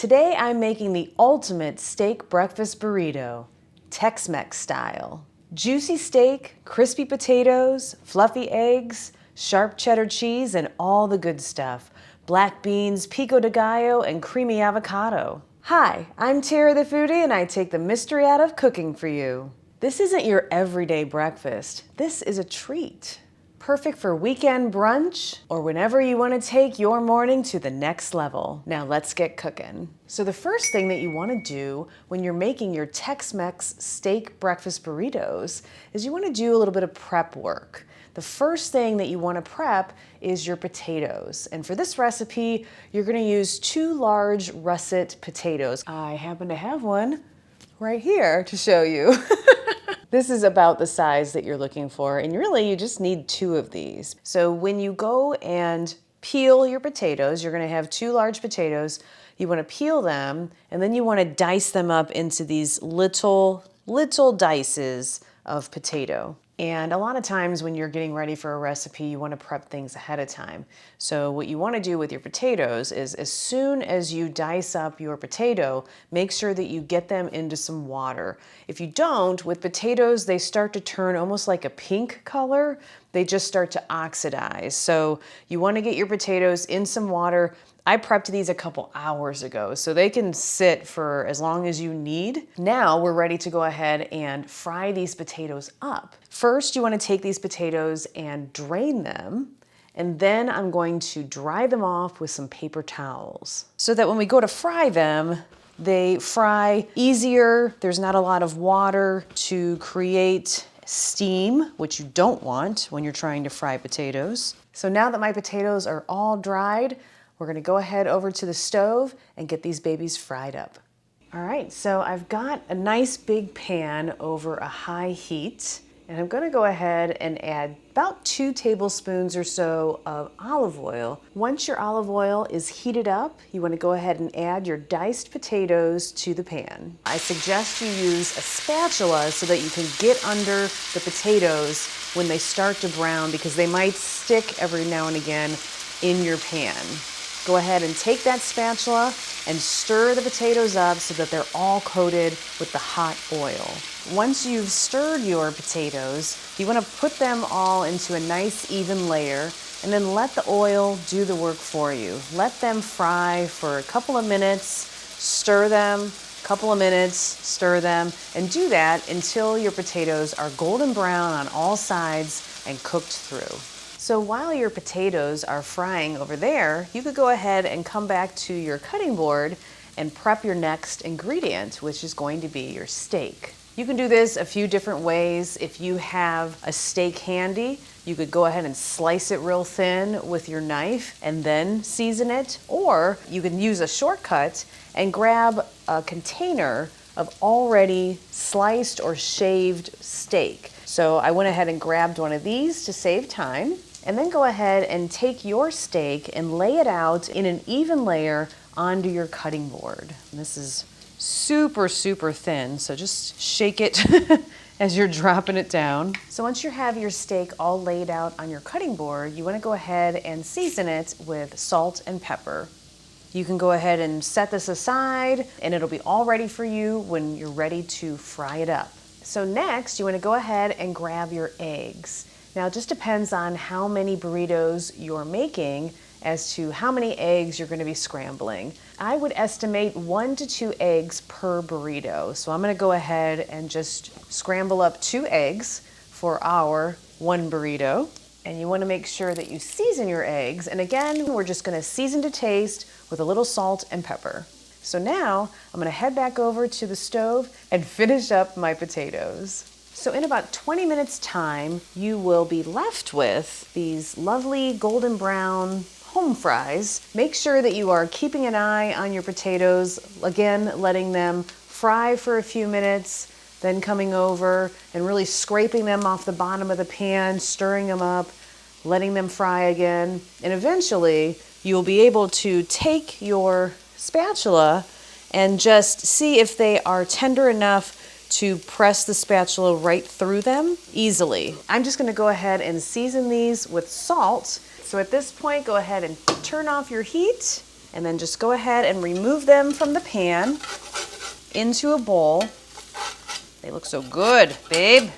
Today I'm making the ultimate steak breakfast burrito, Tex MEX style. Juicy steak, crispy potatoes, fluffy eggs, sharp cheddar cheese, and all the good stuff. Black beans, pico de gallo, and creamy avocado. Hi, I'm Tara the Foodie, and I take the mystery out of cooking for you. This isn't your everyday breakfast. This is a treat. Perfect for weekend brunch or whenever you want to take your morning to the next level. Now let's get cooking. So the first thing that you want to do when you're making your Tex-Mex steak breakfast burritos is you want to do a little bit of prep work. The first thing that you want to prep is your potatoes. And for this recipe, you're going to use 2 large russet potatoes. I happen to have one right here to show you. This is about the size that you're looking for, and really you just need 2 of these. So when you go and peel your potatoes, you're gonna have 2 large potatoes. You wanna peel them, and then you wanna dice them up into these little dices of potato. And a lot of times when you're getting ready for a recipe, you want to prep things ahead of time. So what you want to do with your potatoes is as soon as you dice up your potato, make sure that you get them into some water. If you don't, with potatoes, they start to turn almost like a pink color. They just start to oxidize. So you want to get your potatoes in some water. I prepped these a couple hours ago, so they can sit for as long as you need. Now we're ready to go ahead and fry these potatoes up. First, you want to take these potatoes and drain them, and then I'm going to dry them off with some paper towels so that when we go to fry them, they fry easier. There's not a lot of water to create steam, which you don't want when you're trying to fry potatoes. So now that my potatoes are all dried, we're gonna go ahead over to the stove and get these babies fried up. All right, so I've got a nice big pan over a high heat, and I'm gonna go ahead and add about 2 tablespoons or so of olive oil. Once your olive oil is heated up, you wanna go ahead and add your diced potatoes to the pan. I suggest you use a spatula so that you can get under the potatoes when they start to brown, because they might stick every now and again in your pan. Go ahead and take that spatula and stir the potatoes up so that they're all coated with the hot oil. Once you've stirred your potatoes, you want to put them all into a nice even layer and then let the oil do the work for you. Let them fry for a couple of minutes, stir them, couple of minutes, stir them, and do that until your potatoes are golden brown on all sides and cooked through. So while your potatoes are frying over there, you could go ahead and come back to your cutting board and prep your next ingredient, which is going to be your steak. You can do this a few different ways. If you have a steak handy, you could go ahead and slice it real thin with your knife and then season it, or you can use a shortcut and grab a container of already sliced or shaved steak. So I went ahead and grabbed one of these to save time. And then go ahead and take your steak and lay it out in an even layer onto your cutting board. And this is super, super thin, so just shake it as you're dropping it down. So once you have your steak all laid out on your cutting board, you want to go ahead and season it with salt and pepper. You can go ahead and set this aside, and it'll be all ready for you when you're ready to fry it up. So next, you want to go ahead and grab your eggs. Now it just depends on how many burritos you're making as to how many eggs you're going to be scrambling. I would estimate 1 to 2 eggs per burrito. So I'm going to go ahead and just scramble up 2 eggs for our 1 burrito. And you want to make sure that you season your eggs. And again, we're just going to season to taste with a little salt and pepper. So now I'm going to head back over to the stove and finish up my potatoes. So in about 20 minutes time, you will be left with these lovely golden brown home fries. Make sure that you are keeping an eye on your potatoes, again, letting them fry for a few minutes, then coming over and really scraping them off the bottom of the pan, stirring them up, letting them fry again. And eventually, you'll be able to take your spatula and just see if they are tender enough to press the spatula right through them easily. I'm just gonna go ahead and season these with salt. So at this point, go ahead and turn off your heat And then just go ahead and remove them from the pan into a bowl. They look so good, babe.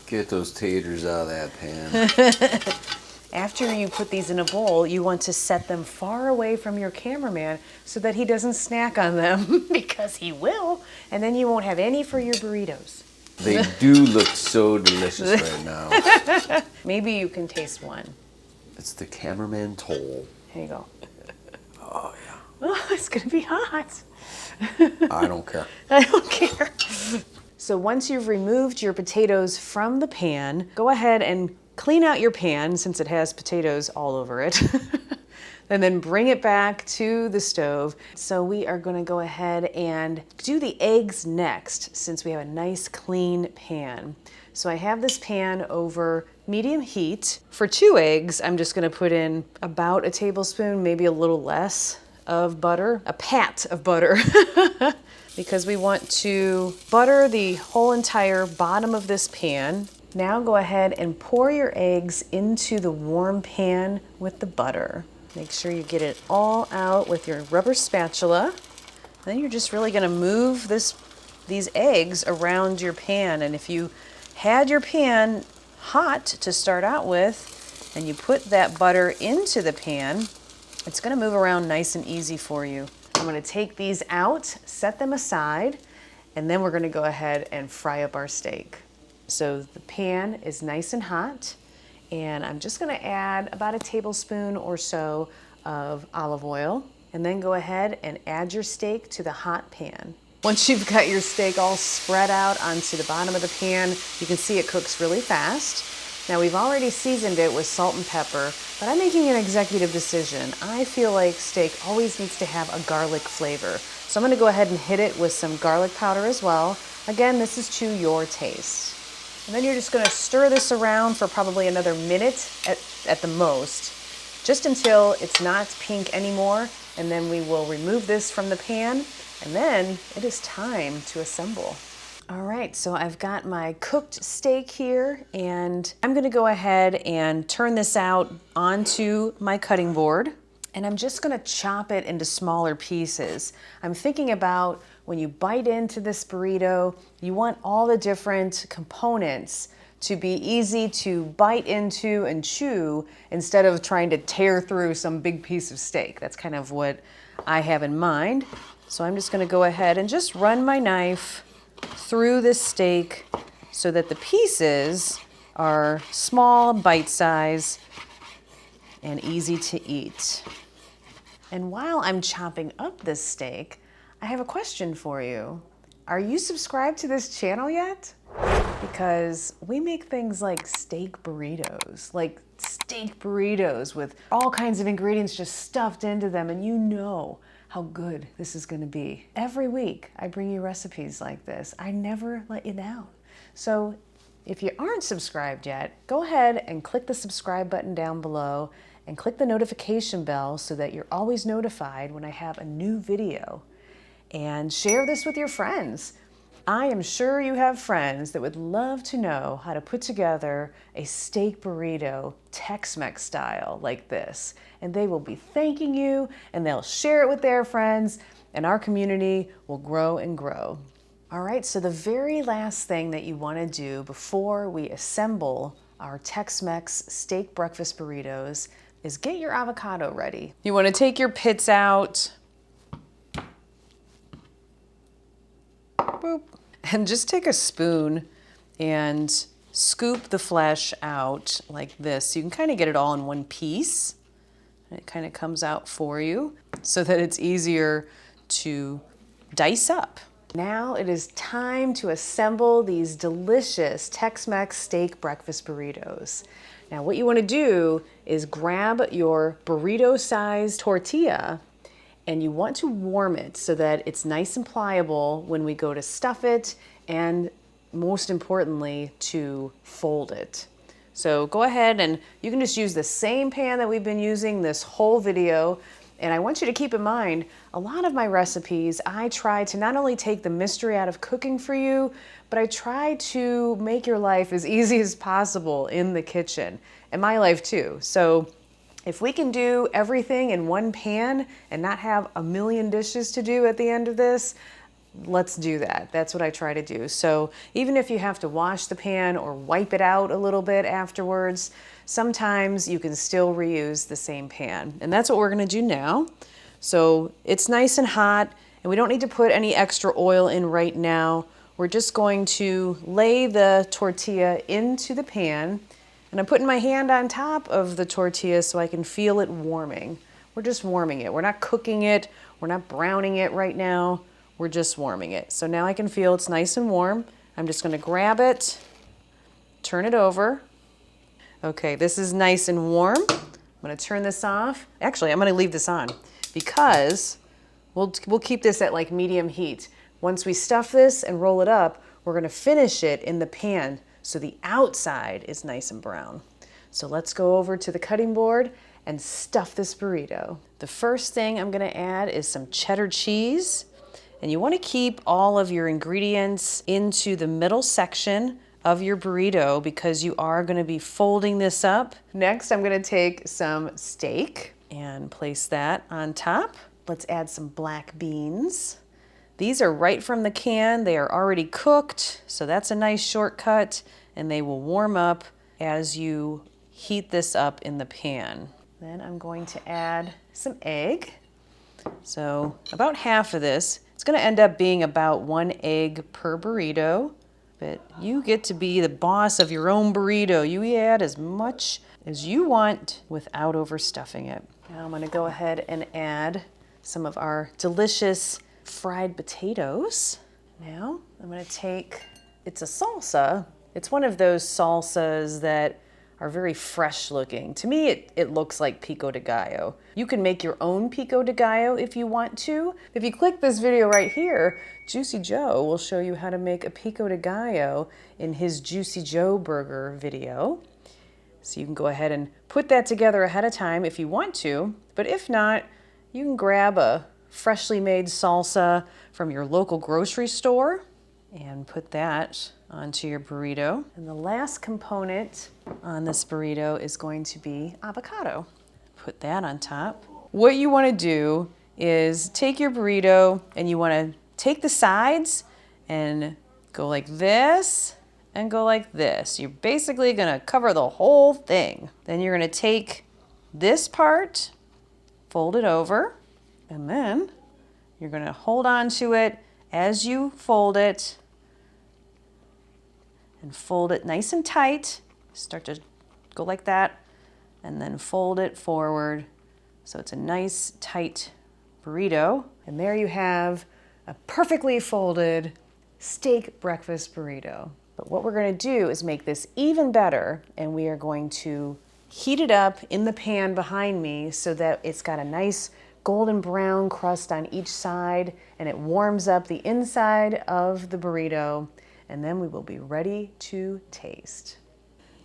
Get those taters out of that pan. After you put these in a bowl, you want to set them far away from your cameraman so that he doesn't snack on them because he will, and then you won't have any for your burritos. They do look so delicious right now. Maybe you can taste one. It's the cameraman toll. Here you go. Oh, yeah. Oh, it's gonna be hot. I don't care. I don't care. So once you've removed your potatoes from the pan, go ahead and clean out your pan since it has potatoes all over it. And then bring it back to the stove. So we are gonna go ahead and do the eggs next since we have a nice clean pan. So I have this pan over medium heat. For 2 eggs, I'm just gonna put in about a tablespoon, maybe a little less of butter, a pat of butter. Because we want to butter the whole entire bottom of this pan. Now go ahead and pour your eggs into the warm pan with the butter. Make sure you get it all out with your rubber spatula. Then you're just really gonna move these eggs around your pan. And if you had your pan hot to start out with, and you put that butter into the pan, it's gonna move around nice and easy for you. I'm gonna take these out, set them aside, and then we're gonna go ahead and fry up our steak. So the pan is nice and hot, and I'm just gonna add about a tablespoon or so of olive oil, and then go ahead and add your steak to the hot pan. Once you've got your steak all spread out onto the bottom of the pan, you can see it cooks really fast. Now we've already seasoned it with salt and pepper, but I'm making an executive decision. I feel like steak always needs to have a garlic flavor. So I'm gonna go ahead and hit it with some garlic powder as well. Again, this is to your taste. And then you're just gonna stir this around for probably another minute at the most, just until it's not pink anymore, and then we will remove this from the pan, and then it is time to assemble. All right, so I've got my cooked steak here, and I'm gonna go ahead and turn this out onto my cutting board, and I'm just gonna chop it into smaller pieces. I'm thinking about when you bite into this burrito, you want all the different components to be easy to bite into and chew instead of trying to tear through some big piece of steak. That's kind of what I have in mind. So I'm just gonna go ahead and just run my knife through this steak so that the pieces are small, bite size, and easy to eat. And while I'm chopping up this steak, I have a question for you. Are you subscribed to this channel yet? Because we make things like steak burritos with all kinds of ingredients just stuffed into them, and you know how good this is gonna be. Every week, I bring you recipes like this. I never let you down. So if you aren't subscribed yet, go ahead and click the subscribe button down below and click the notification bell so that you're always notified when I have a new video. And share this with your friends. I am sure you have friends that would love to know how to put together a steak burrito Tex Mex style like this. And they will be thanking you, and they'll share it with their friends, and our community will grow and grow. All right, so the very last thing that you want to do before we assemble our Tex Mex steak breakfast burritos is get your avocado ready. You want to take your pits out. Boop. And just take a spoon and scoop the flesh out like this. You can kind of get it all in one piece. And it kind of comes out for you so that it's easier to dice up. Now it is time to assemble these delicious Tex-Mex steak breakfast burritos. Now what you want to do is grab your burrito-sized tortilla, and you want to warm it so that it's nice and pliable when we go to stuff it, and most importantly, to fold it. So go ahead and you can just use the same pan that we've been using this whole video. And I want you to keep in mind, a lot of my recipes, I try to not only take the mystery out of cooking for you, but I try to make your life as easy as possible in the kitchen, and my life too. So If we can do everything in one pan and not have a million dishes to do at the end of this, let's do that. That's what I try to do. So even if you have to wash the pan or wipe it out a little bit afterwards, sometimes you can still reuse the same pan. And that's what we're gonna do now. So it's nice and hot, and we don't need to put any extra oil in right now. We're just going to lay the tortilla into the pan, and I'm putting my hand on top of the tortilla so I can feel it warming. We're just warming it. We're not cooking it. We're not browning it right now. We're just warming it. So now I can feel it's nice and warm. I'm just gonna grab it, turn it over. Okay, this is nice and warm. I'm gonna turn this off. Actually, I'm gonna leave this on because we'll keep this at like medium heat. Once we stuff this and roll it up, we're gonna finish it in the pan so the outside is nice and brown. So let's go over to the cutting board and stuff this burrito. The first thing I'm gonna add is some cheddar cheese. And you want to keep all of your ingredients into the middle section of your burrito because you are going to be folding this up. Next, I'm going to take some steak and place that on top. Let's add some black beans. These are right from the can. They are already cooked, so that's a nice shortcut, and they will warm up as you heat this up in the pan. Then I'm going to add some egg. So about half of this. It's gonna end up being about 1 egg per burrito, but you get to be the boss of your own burrito. You add as much as you want without overstuffing it. Now I'm gonna go ahead and add some of our delicious fried potatoes. Now I'm gonna take, it's a salsa. It's one of those salsas that are very fresh looking. To me, it looks like pico de gallo. You can make your own pico de gallo if you want to. If you click this video right here, Juicy Joe will show you how to make a pico de gallo in his Juicy Joe burger video. So you can go ahead and put that together ahead of time if you want to, but if not, you can grab a freshly made salsa from your local grocery store and put that onto your burrito. And the last component on this burrito is going to be avocado. Put that on top. What you want to do is take your burrito and you want to take the sides and go like this and go like this. You're basically going to cover the whole thing. Then you're going to take this part, fold it over, and then you're going to hold on to it as you fold it and fold it nice and tight. Start to go like that and then fold it forward so it's a nice tight burrito. And there you have a perfectly folded steak breakfast burrito. But what we're going to do is make this even better, and we are going to heat it up in the pan behind me so that it's got a nice golden brown crust on each side and it warms up the inside of the burrito, and then we will be ready to taste.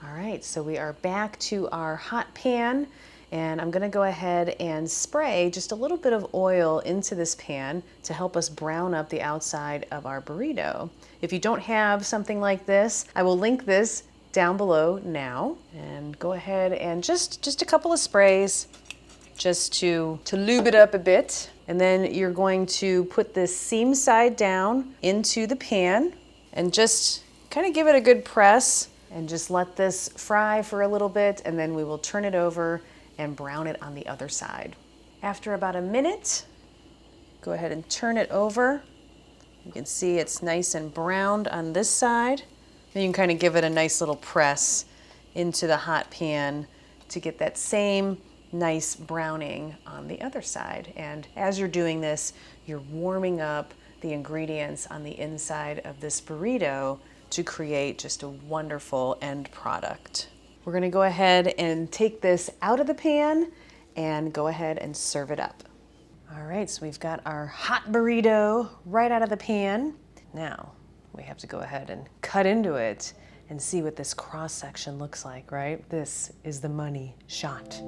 All right, so we are back to our hot pan, and I'm gonna go ahead and spray just a little bit of oil into this pan to help us brown up the outside of our burrito. If you don't have something like this, I will link this down below now, and go ahead and just a couple of sprays just to lube it up a bit. And then you're going to put this seam side down into the pan and just kind of give it a good press and just let this fry for a little bit, and then we will turn it over and brown it on the other side. After about a minute, go ahead and turn it over. You can see it's nice and browned on this side. Then you can kind of give it a nice little press into the hot pan to get that same nice browning on the other side. And as you're doing this, you're warming up the ingredients on the inside of this burrito to create just a wonderful end product. We're gonna go ahead and take this out of the pan and go ahead and serve it up. All right, so we've got our hot burrito right out of the pan. Now, we have to go ahead and cut into it and see what this cross section looks like, right? This is the money shot.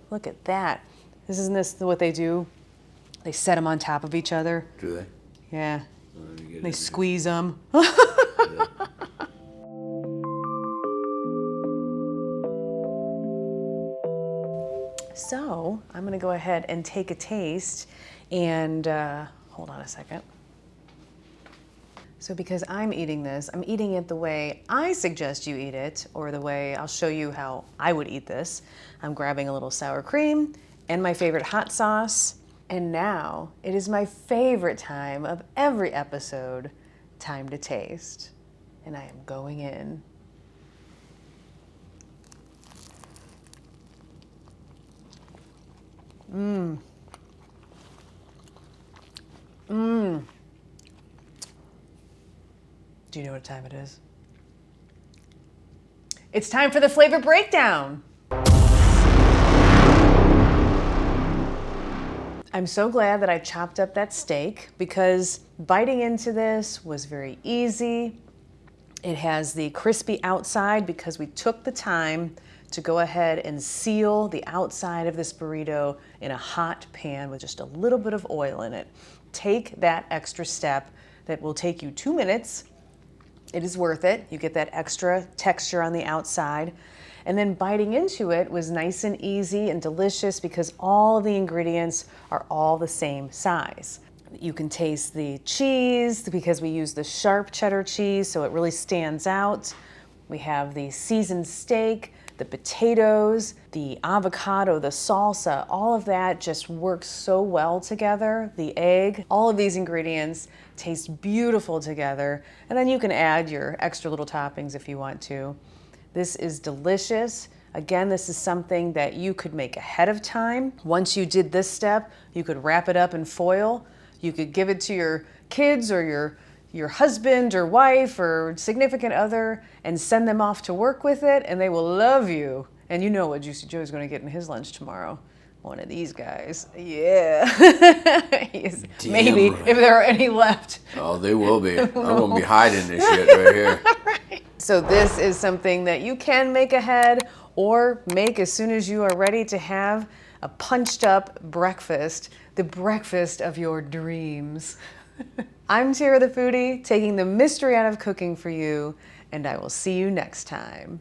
Look at that. Isn't this what they do? They set them on top of each other. Do they? Yeah. Let me it. They squeeze them. So I'm gonna go ahead and take a taste and hold on a second. So because I'm eating this, I'm eating it the way I suggest you eat it, or the way I'll show you how I would eat this. I'm grabbing a little sour cream and my favorite hot sauce. And now it is my favorite time of every episode, time to taste. And I am going in. Mmm. Mmm. Do you know what time it is? It's time for the flavor breakdown. I'm so glad that I chopped up that steak because biting into this was very easy. It has the crispy outside because we took the time to go ahead and seal the outside of this burrito in a hot pan with just a little bit of oil in it. Take that extra step that will take you 2 minutes. It is worth it. You get that extra texture on the outside. And then biting into it was nice and easy and delicious because all of the ingredients are all the same size. You can taste the cheese because we use the sharp cheddar cheese, so it really stands out. We have the seasoned steak, the potatoes, the avocado, the salsa, all of that just works so well together. The egg, all of these ingredients taste beautiful together. And then you can add your extra little toppings if you want to. This is delicious. Again, this is something that you could make ahead of time. Once you did this step, you could wrap it up in foil. You could give it to your kids or your husband or wife or significant other and send them off to work with it, and they will love you. And you know what Juicy Joe's gonna get in his lunch tomorrow. One of these guys. Yeah. Maybe, right. if there are any left. Oh, they will be. I'm gonna be hiding this shit right here. Right. So this is something that you can make ahead or make as soon as you are ready to have a punched up breakfast, the breakfast of your dreams. I'm Tara the Foodie, taking the mystery out of cooking for you, and I will see you next time.